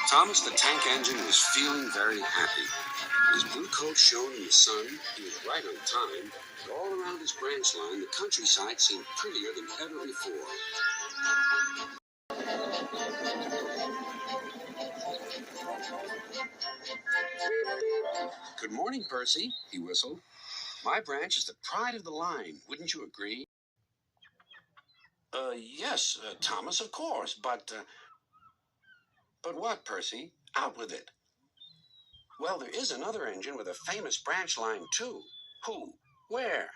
Thomas the Tank Engine was feeling very happy. His blue coat shone in the sun, he was right on time, and all around his branch line the countryside seemed prettier than ever before. "Good morning, Percy," he whistled. "My branch is the pride of the line, wouldn't you agree?" Yes, Thomas, of course, but what, Percy? Out with it." "Well, there is another engine with a famous branch line, too." "Who? Where?"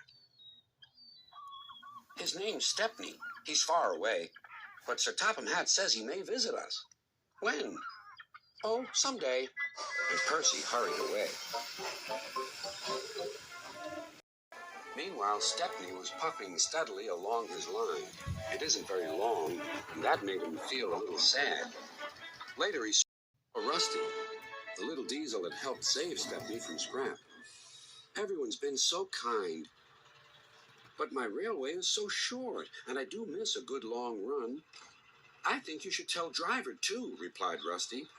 "His name's Stepney. He's far away. But Sir Topham Hatt says he may visit us." "When?" "Oh, someday." And Percy hurried away. Meanwhile, Stepney was puffing steadily along his line. It isn't very long, and that made him feel a little sad. Later he saw Rusty. The little diesel had helped save Stepney from scrap. "Everyone's been so kind. But my railway is so short, and I do miss a good long run." "I think you should tell Driver, too," replied Rusty.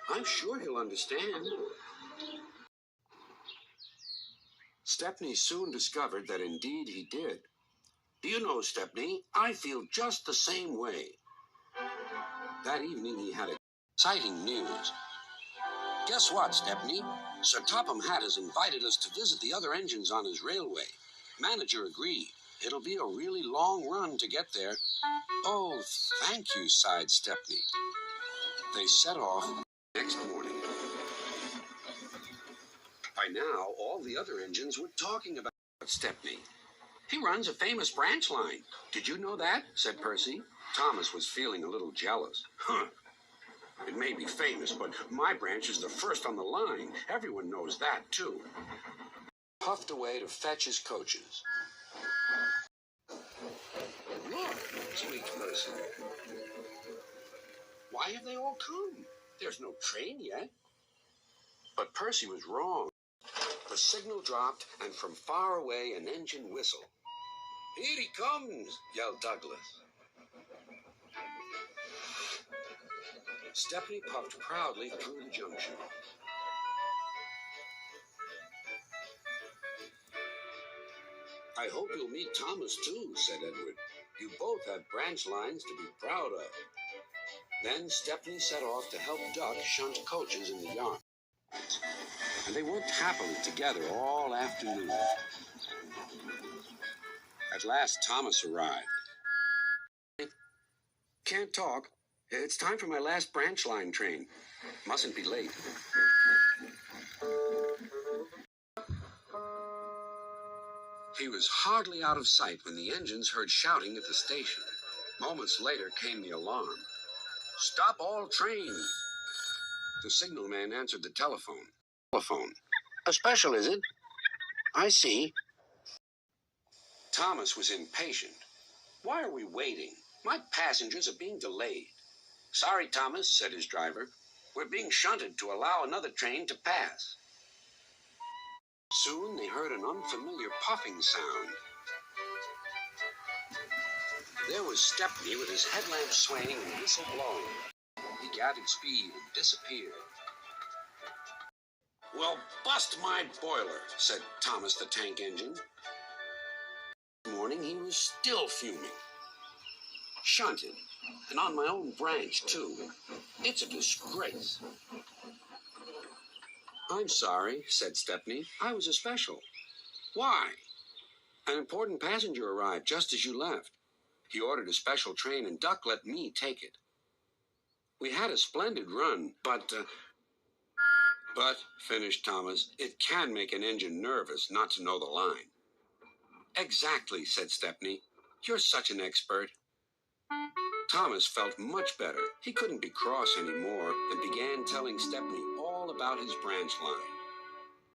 "I'm sure he'll understand." Stepney soon discovered that indeed he did. "Do you know, Stepney, I feel just the same way." That evening he had exciting news. "Guess what, Stepney? Sir Topham Hatt has invited us to visit the other engines on his railway. Manager agreed. It'll be a really long run to get there." "Oh, thank you," sighed Stepney. They set off next morning. By now, all the other engines were talking about Stepney. "He runs a famous branch line. Did you know that?" said Percy. Thomas was feeling a little jealous. "Huh. It may be famous, but my branch is the first on the line. Everyone knows that, too." Puffed away to fetch his coaches. "Look," squeaked Percy. "Why have they all come? There's no train yet." But Percy was wrong. The signal dropped, and from far away an engine whistled. "Here he comes," yelled Douglas. Stepney puffed proudly through the junction. "I hope you'll meet Thomas, too," said Edward. "You both have branch lines to be proud of." Then Stepney set off to help Duck shunt coaches in the yard. And they worked happily together all afternoon. At last Thomas arrived. "Can't talk. It's time for my last branch line train. Mustn't be late." He was hardly out of sight when the engines heard shouting at the station. Moments later came the alarm. "Stop all trains." The signalman answered the telephone. "A special, is it? I see." Thomas was impatient. "Why are we waiting? My passengers are being delayed." "Sorry, Thomas," said his driver. "We're being shunted to allow another train to pass." Soon they heard an unfamiliar puffing sound. There was Stepney with his headlamp swaying and whistle blowing. He gathered speed and disappeared. "Well, bust my boiler," said Thomas the Tank Engine. This morning he was still fuming. "Shunted, and on my own branch, too. It's a disgrace." "I'm sorry," said Stepney. "I was a special." "Why?" "An important passenger arrived just as you left. He ordered a special train, and Duck let me take it. We had a splendid run, but, finished Thomas, "it can make an engine nervous not to know the line." "Exactly," said Stepney. "You're such an expert." Thomas felt much better. He couldn't be cross anymore and began telling Stepney all about his branch line.